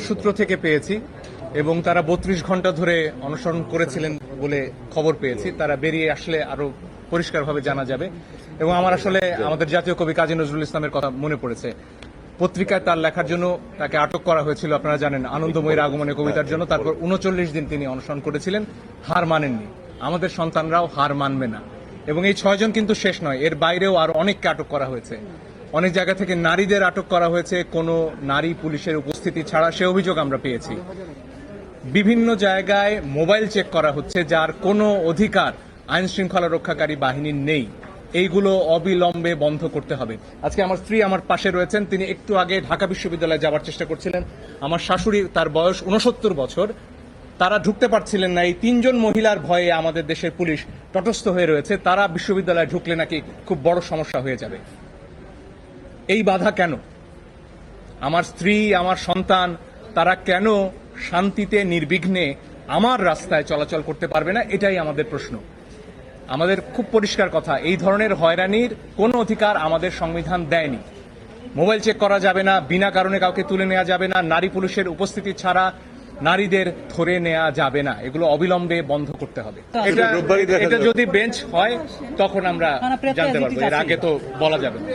সূত্র থেকে পেয়েছি এবং তারা 32 ঘন্টা ধরে অনশন করেছিলেন বলে খবর পেয়েছি। তারা বেরিয়ে আসলে আরো পরিষ্কারভাবে জানা যাবে। এবং আমার আসলে আমাদের জাতীয় কবি কাজী নজরুল ইসলামের কথা মনে পড়েছে। পত্রিকায় তার লেখার জন্য তাকে আটক করা হয়েছিল, আপনারা জানেন, আনন্দময়ীর আগমনে কবিতার জন্য। তারপর 39 দিন তিনি অনশন করেছিলেন, হার মানেননি। আমাদের সন্তানরাও হার মানবে না। এবং এই 6 জন কিন্তু শেষ নয়, এর বাইরেও আরো অনেককে আটক করা হয়েছে। অনেক জায়গা থেকে নারীদের আটক করা হয়েছে কোনো নারী পুলিশের উপস্থিতি ছাড়া, সে অভিযোগ আমরা পেয়েছি। বিভিন্ন জায়গায় মোবাইল চেক করা হচ্ছে, যার কোনো অধিকার আইন শৃঙ্খলা রক্ষাকারী বাহিনীর নেই। এইগুলো অবিলম্বে বন্ধ করতে হবে। আজকে আমার স্ত্রী আমার পাশে রয়েছেন, তিনি একটু আগে ঢাকা বিশ্ববিদ্যালয়ে যাওয়ার চেষ্টা করছিলেন। আমার শাশুড়ি, তার বয়স 69 বছর, তারা ঢুকতে পারছিলেন না। এই 3 জন মহিলার ভয়ে আমাদের দেশের পুলিশ তটস্থ হয়ে রয়েছে। তারা বিশ্ববিদ্যালয়ে ঢুকলে নাকি খুব বড় সমস্যা হয়ে যাবে। এই বাধা কেন? আমার স্ত্রী, আমার সন্তান, তারা কেন শান্তিতে নির্বিঘ্নে আমার রাস্তায় চলাচল করতে পারবে না? এটাই আমাদের প্রশ্ন। আমাদের খুব পরিষ্কার কথা, এই ধরনের হয়রানির কোনো অধিকার আমাদের সংবিধান দেয়নি। মোবাইল চেক করা যাবে না, বিনা কারণে কাউকে তুলে নেওয়া যাবে না, নারী পুলিশের উপস্থিতি ছাড়া নারীদের ধরে নেওয়া যাবে না। এগুলো অবিলম্বে বন্ধ করতে হবে। এটা যদি বেঞ্চ হয় তখন আমরা জানতে পারবো, এর আগে তো বলা যাবে না।